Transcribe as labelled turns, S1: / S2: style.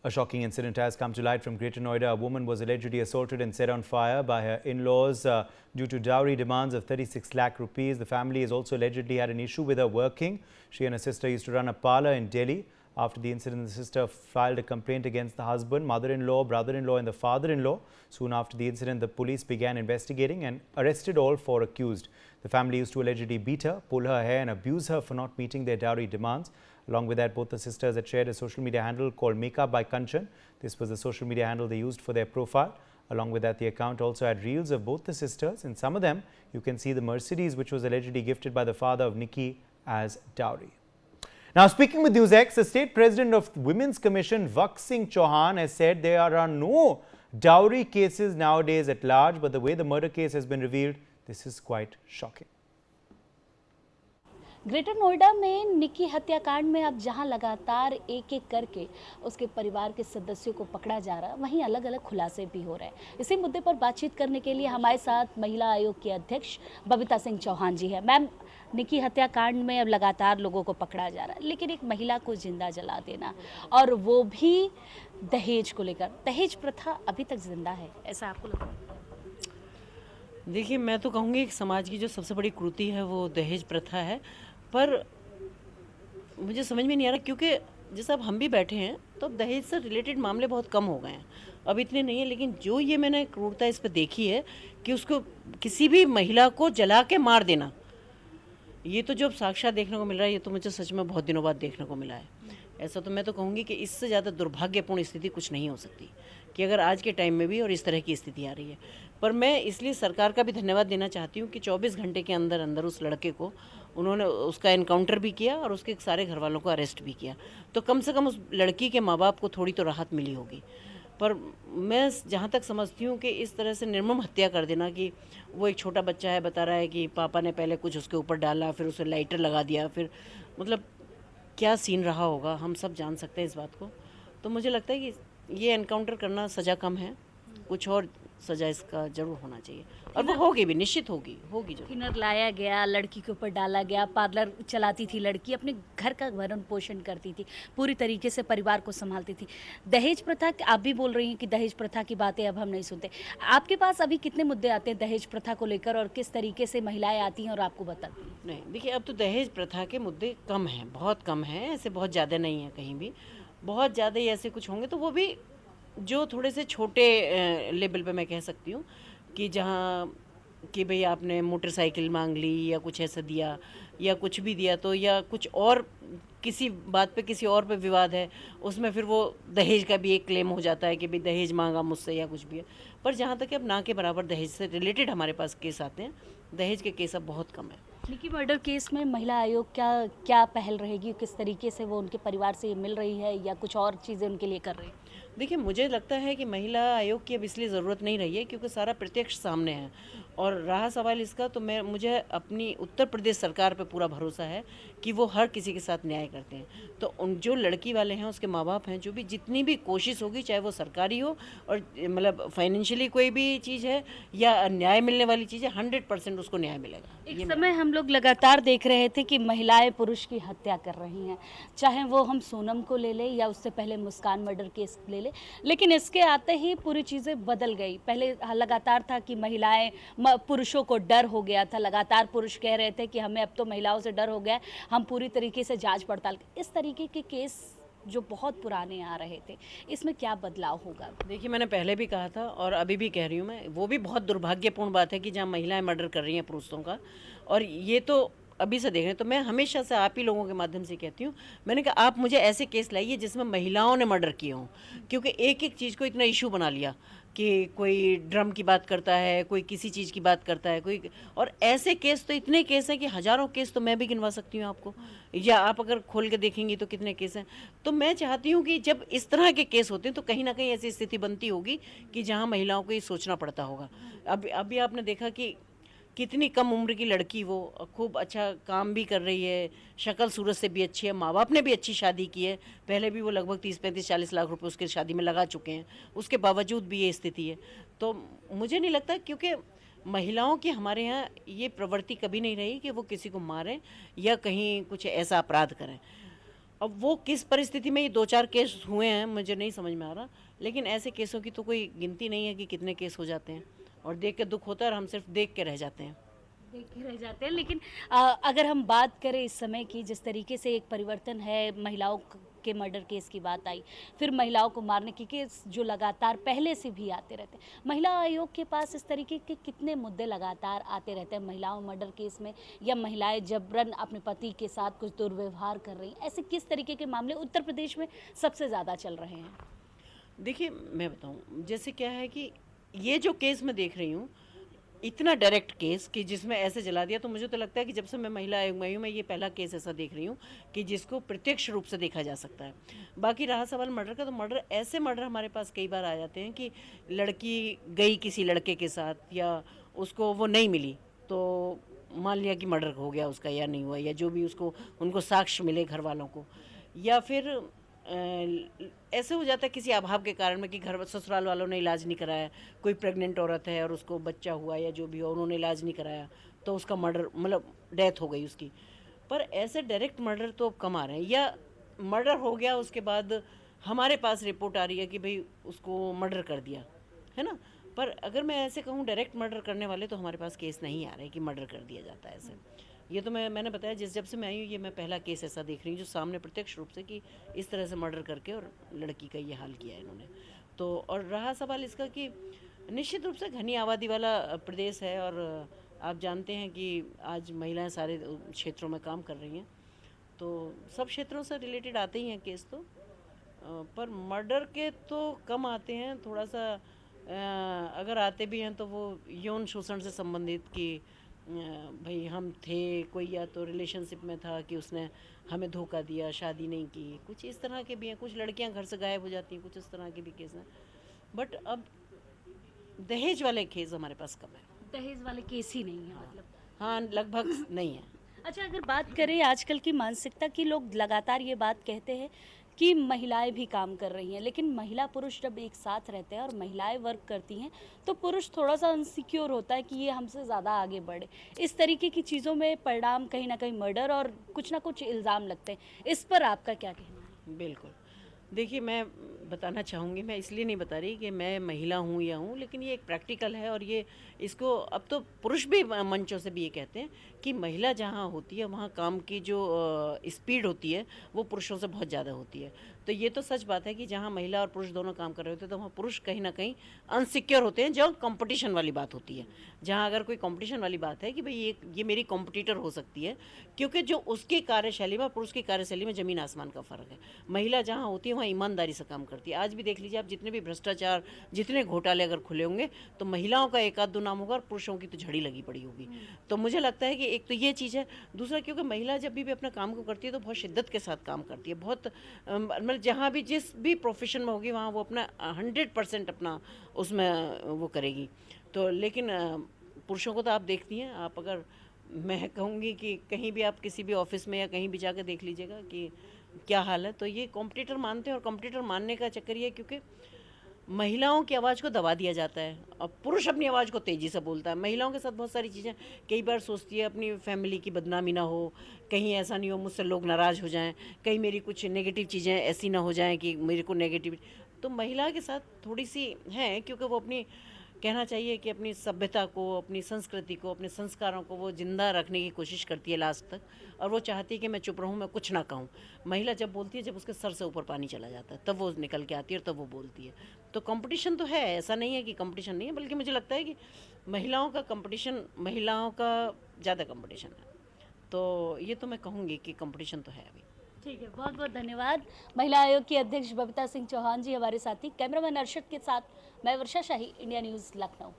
S1: A shocking incident has come to light from Greater Noida. A woman was allegedly assaulted and set on fire by her in-laws due to dowry demands of 36 lakh rupees. The family has also allegedly had an issue with her working. She and her sister used to run a parlour in Delhi. After the incident, the sister filed a complaint against the husband, mother-in-law, brother-in-law and the father-in-law. Soon after the incident, the police began investigating and arrested all four accused. The family used to allegedly beat her, pull her hair and abuse her for not meeting their dowry demands. Along with that, both the sisters had shared a social media handle called Makeup by Kanchan. This was the social media handle they used for their profile. Along with that, the account also had reels of both the sisters. In some of them, you can see the Mercedes, which was allegedly gifted by the father of Nikki as dowry. Now, speaking with NewsX, the state president of Women's Commission, Vak Singh Chauhan, has said there are no dowry cases nowadays at large, but the way the murder case has been revealed, this is quite shocking.
S2: Greater Noida में निक्की हत्याकांड में अब जहां लगातार एक एक करके उसके परिवार के सदस्यों को पकड़ा जा रहा है, वहीं अलग अलग खुलासे भी हो रहे हैं। इसी मुद्दे पर बातचीत करने के लिए हमारे साथ महिला आयोग की अध्यक्ष बबीता सिंह चौहान जी हैं। मैम, निक्की हत्याकांड में अब लगातार लोगों को पकड़ा जा रहा है, लेकिन एक महिला को जिंदा जला देना और वो भी दहेज को लेकर, दहेज प्रथा अभी तक जिंदा है, ऐसा आपको लगता है?
S3: देखिए, मैं तो कहूँगी कि समाज की जो सबसे बड़ी कुरीति है वो दहेज प्रथा है, पर मुझे समझ में नहीं आ रहा, क्योंकि जैसे अब हम भी बैठे हैं तो अब दहेज से रिलेटेड मामले बहुत कम हो गए हैं, अब इतने नहीं है। लेकिन जो ये मैंने क्रूरता इस पर देखी है कि उसको किसी भी महिला को जला के मार देना, ये तो जो साक्षात देखने को मिल रहा है, ये तो मुझे सच में बहुत दिनों बाद देखने को मिला है। ऐसा तो मैं तो कहूँगी कि इससे ज़्यादा दुर्भाग्यपूर्ण स्थिति कुछ नहीं हो सकती कि अगर आज के टाइम में भी और इस तरह की स्थिति आ रही है। पर मैं इसलिए सरकार का भी धन्यवाद देना चाहती हूँ कि 24 घंटे के अंदर अंदर उस लड़के को उन्होंने उसका एनकाउंटर भी किया और उसके सारे घर वालों को अरेस्ट भी किया, तो कम से कम उस लड़की के माँ बाप को थोड़ी तो राहत मिली होगी। पर मैं जहाँ तक समझती हूँ कि इस तरह से निर्मम हत्या कर देना, कि वो एक छोटा बच्चा है, बता रहा है कि पापा ने पहले कुछ उसके ऊपर डाला, फिर उसे लाइटर लगा दिया, फिर मतलब क्या सीन रहा होगा, हम सब जान सकते हैं इस बात को। तो मुझे लगता है कि ये एनकाउंटर करना सज़ा कम है, कुछ और सज़ा इसका ज़रूर होना चाहिए, और वो होगी भी, निश्चित होगी जो।
S2: किन्नर लाया गया, लड़की के ऊपर डाला गया, पार्लर चलाती थी लड़की, अपने घर का भरण पोषण करती थी, पूरी तरीके से परिवार को संभालती थी। दहेज प्रथा, आप भी बोल रही हैं कि दहेज प्रथा की बातें अब हम नहीं सुनते। आपके पास अभी कितने मुद्दे आते हैं दहेज प्रथा को लेकर और किस तरीके से महिलाएं आती हैं और आपको बताती हैं?
S3: नहीं, देखिए, अब तो दहेज प्रथा के मुद्दे कम हैं, बहुत कम हैं, ऐसे बहुत ज़्यादा नहीं है कहीं भी। बहुत ज़्यादा ही ऐसे कुछ होंगे तो वो भी जो थोड़े से छोटे लेवल पे मैं कह सकती हूँ कि जहाँ कि भाई आपने मोटरसाइकिल मांग ली या कुछ ऐसा दिया या कुछ भी दिया, तो या कुछ और किसी बात पे किसी और पे विवाद है, उसमें फिर वो दहेज का भी एक क्लेम हो जाता है कि भाई दहेज मांगा मुझसे या कुछ भी है। पर जहाँ तक अब ना के बराबर दहेज से रिलेटेड हमारे पास केस आते हैं, दहेज के केस अब बहुत कम है।
S2: निक्की मर्डर केस में महिला आयोग क्या पहल रहेगी, किस तरीके से वो उनके परिवार से मिल रही है या कुछ और चीज़ें उनके लिए कर रही है?
S3: देखिए, मुझे लगता है कि महिला आयोग की अब इसलिए ज़रूरत नहीं रही है क्योंकि सारा प्रत्यक्ष सामने है, और रहा सवाल इसका, तो मुझे अपनी उत्तर प्रदेश सरकार पे पूरा भरोसा है कि वो हर किसी के साथ न्याय करते हैं। तो उन जो लड़की वाले हैं, उसके माँ बाप हैं, जो भी जितनी भी कोशिश होगी, चाहे वो सरकारी हो और मतलब फाइनेंशियली कोई भी चीज़ है या न्याय मिलने वाली चीज़ है, 100% उसको न्याय मिलेगा।
S2: एक समय हम लोग लगातार देख रहे थे कि महिलाएं पुरुष की हत्या कर रही हैं, चाहे वो हम सोनम को ले लें या उससे पहले मुस्कान मर्डर केस ले लें, लेकिन इसके आते ही पूरी चीज़ें बदल गई। पहले लगातार था कि महिलाएं, पुरुषों को डर हो गया था, लगातार पुरुष कह रहे थे कि हमें अब तो महिलाओं से डर हो गया, हम पूरी तरीके से जांच पड़ताल, इस तरीके के केस जो बहुत पुराने आ रहे थे, इसमें क्या बदलाव होगा?
S3: देखिए, मैंने पहले भी कहा था और अभी भी कह रही हूँ मैं, वो भी बहुत दुर्भाग्यपूर्ण बात है कि जहाँ महिलाएं मर्डर कर रही हैं पुरुषों का, और ये तो अभी से देख रहे हैं। तो मैं हमेशा से आप ही लोगों के माध्यम से कहती हूँ, मैंने कहा आप मुझे ऐसे केस लाइए जिसमें महिलाओं ने मर्डर किए हों, क्योंकि एक एक चीज़ को इतना इशू बना लिया कि कोई ड्रम की बात करता है, कोई किसी चीज़ की बात करता है, कोई, और ऐसे केस तो इतने केस हैं कि हज़ारों केस तो मैं भी गिनवा सकती हूँ आपको, या आप अगर खोल के देखेंगी तो कितने केस हैं। तो मैं चाहती हूँ कि जब इस तरह के केस होते हैं तो कहीं ना कहीं ऐसी स्थिति बनती होगी कि जहाँ महिलाओं को ये सोचना पड़ता होगा। अभी आपने देखा कि कितनी कम उम्र की लड़की, वो खूब अच्छा काम भी कर रही है, शक्ल सूरत से भी अच्छी है, माँ बाप ने भी अच्छी शादी की है, पहले भी वो लगभग 30-35-40 लाख रुपए उसके शादी में लगा चुके हैं, उसके बावजूद भी ये स्थिति है। तो मुझे नहीं लगता, क्योंकि महिलाओं की हमारे यहाँ ये प्रवृत्ति कभी नहीं रही कि वो किसी को मारें या कहीं कुछ ऐसा अपराध करें। अब वो किस परिस्थिति में ये 2-4 केस हुए हैं मुझे नहीं समझ में आ रहा, लेकिन ऐसे केसों की तो कोई गिनती नहीं है कि कितने केस हो जाते हैं, और देख के दुख होता है और हम सिर्फ देख के रह जाते हैं।
S2: देख के रह जाते हैं। लेकिन अगर हम बात करें इस समय की, जिस तरीके से एक परिवर्तन है, महिलाओं के मर्डर केस की बात आई, फिर महिलाओं को मारने की केस जो लगातार पहले से भी आते रहते हैं, महिला आयोग के पास इस तरीके के कितने मुद्दे लगातार आते रहते हैं महिलाओं मर्डर केस में, या महिलाएं जबरन अपने पति के साथ कुछ दुर्व्यवहार कर रही हैं, ऐसे किस तरीके के मामले उत्तर प्रदेश में सबसे ज़्यादा चल रहे हैं?
S3: देखिए मैं बताऊं, जैसे क्या है कि ये जो केस मैं देख रही हूँ, इतना डायरेक्ट केस कि जिसमें ऐसे जला दिया, तो मुझे तो लगता है कि जब से मैं महिला आयोग में आई हूँ, मैं ये पहला केस ऐसा देख रही हूँ कि जिसको प्रत्यक्ष रूप से देखा जा सकता है। बाकी रहा सवाल मर्डर का, तो ऐसे मर्डर हमारे पास कई बार आ जाते हैं कि लड़की गई किसी लड़के के साथ, या उसको वो नहीं मिली, तो मान लिया कि मर्डर हो गया उसका या नहीं हुआ, या जो भी उसको उनको साक्ष्य मिले घर वालों को, या फिर ऐसे हो जाता है किसी अभाव के कारण में कि घर ससुराल वालों ने इलाज नहीं कराया, कोई प्रेग्नेंट औरत है और उसको बच्चा हुआ या जो भी हो, उन्होंने इलाज नहीं कराया, तो उसका मर्डर, मतलब डेथ हो गई उसकी। पर ऐसे डायरेक्ट मर्डर तो अब कम आ रहे हैं, या मर्डर हो गया उसके बाद हमारे पास रिपोर्ट आ रही है कि भाई उसको मर्डर कर दिया, है ना। पर अगर मैं ऐसे कहूँ डायरेक्ट मर्डर करने वाले, तो हमारे पास केस नहीं आ रहे कि मर्डर कर दिया जाता है ऐसे। ये तो मैंने बताया, जब से मैं आई हूँ, ये मैं पहला केस ऐसा देख रही हूँ जो सामने प्रत्यक्ष रूप से कि इस तरह से मर्डर करके और लड़की का ये हाल किया है इन्होंने। तो और रहा सवाल इसका कि निश्चित रूप से घनी आबादी वाला प्रदेश है, और आप जानते हैं कि आज महिलाएं सारे क्षेत्रों में काम कर रही हैं, तो सब क्षेत्रों से रिलेटेड आते ही हैं केस तो। पर मर्डर के तो कम आते हैं, थोड़ा सा अगर आते भी हैं तो वो यौन शोषण से संबंधित कि भाई हम थे कोई, या तो रिलेशनशिप में था कि उसने हमें धोखा दिया, शादी नहीं की, कुछ इस तरह के भी हैं। कुछ लड़कियां घर से गायब हो जाती हैं, कुछ इस तरह के भी केस हैं। बट अब दहेज वाले केस हमारे पास कम है।
S2: दहेज वाले केस ही नहीं है मतलब?
S3: हाँ, लगभग नहीं है।
S2: अच्छा, अगर बात करें आजकल की मानसिकता की, लोग लगातार ये बात कहते हैं कि महिलाएं भी काम कर रही हैं, लेकिन महिला पुरुष जब एक साथ रहते हैं और महिलाएं वर्क करती हैं, तो पुरुष थोड़ा सा अनसिक्योर होता है कि ये हमसे ज़्यादा आगे बढ़े। इस तरीके की चीज़ों में परिणाम कहीं ना कहीं मर्डर और कुछ ना कुछ इल्ज़ाम लगते हैं। इस पर आपका क्या कहना है?
S3: बिल्कुल। देखिए, मैं बताना चाहूँगी, मैं इसलिए नहीं बता रही कि मैं महिला हूँ या हूँ, लेकिन ये एक प्रैक्टिकल है, और ये इसको अब तो पुरुष भी मंचों से भी ये कहते हैं कि महिला जहाँ होती है वहाँ काम की जो स्पीड होती है वो पुरुषों से बहुत ज़्यादा होती है। तो ये तो सच बात है कि जहाँ महिला और पुरुष दोनों काम कर रहे होते हैं, तो वहाँ पुरुष कहीं ना कहीं अनसिक्योर होते हैं, जो कंपटीशन वाली बात होती है। जहाँ अगर कोई कंपटीशन वाली बात है कि भाई ये मेरी कॉम्पिटिटर हो सकती है, क्योंकि जो उसकी कार्यशैली में, पुरुष की कार्यशैली में ज़मीन आसमान का फ़र्क है। महिला जहाँ होती है वहाँ ईमानदारी से काम करती है। आज भी देख लीजिए आप, जितने भी भ्रष्टाचार, जितने घोटाले अगर खुले होंगे, तो महिलाओं का एक आध दो नाम होगा और पुरुषों की तो झड़ी लगी पड़ी होगी। तो मुझे लगता है कि एक तो ये चीज़ है। दूसरा, क्योंकि महिला जब भी अपने काम को करती है तो बहुत शिद्दत के साथ काम करती है, बहुत मतलब जहाँ भी जिस भी प्रोफेशन में होगी वहाँ वो अपना 100% अपना उसमें वो करेगी। तो लेकिन पुरुषों को तो आप देखती हैं, आप अगर, मैं कहूँगी कि कहीं भी आप किसी भी ऑफिस में या कहीं भी जाकर देख लीजिएगा कि क्या हाल है। तो ये कॉम्पिटिटर मानते हैं, और कॉम्पिटिटर मानने का चक्कर ये है क्योंकि महिलाओं की आवाज़ को दबा दिया जाता है, और पुरुष अपनी आवाज़ को तेज़ी से बोलता है। महिलाओं के साथ बहुत सारी चीज़ें कई बार सोचती है, अपनी फैमिली की बदनामी ना हो, कहीं ऐसा नहीं हो मुझसे लोग नाराज़ हो जाएं, कहीं मेरी कुछ नेगेटिव चीज़ें ऐसी ना हो जाएं कि मेरे को नेगेटिव। तो महिला के साथ थोड़ी सी है, क्योंकि वो अपनी, कहना चाहिए कि अपनी सभ्यता को, अपनी संस्कृति को, अपने संस्कारों को वो जिंदा रखने की कोशिश करती है लास्ट तक, और वो चाहती है कि मैं चुप रहूं, मैं कुछ ना कहूं। महिला जब बोलती है, जब उसके सर से ऊपर पानी चला जाता है, तब वो निकल के आती है और तब वो बोलती है। तो कंपटीशन तो है, ऐसा नहीं है कि कंपटीशन नहीं है, बल्कि मुझे लगता है कि महिलाओं का कंपटीशन, महिलाओं का ज़्यादा कंपटीशन है। तो ये तो मैं कहूँगी कि कंपटीशन तो है अभी।
S2: ठीक है, बहुत बहुत धन्यवाद। महिला आयोग की अध्यक्ष बबीता सिंह चौहान जी हमारे साथी। कैमरामैन अर्शद के साथ मैं वर्षा शाही, इंडिया न्यूज़ लखनऊ।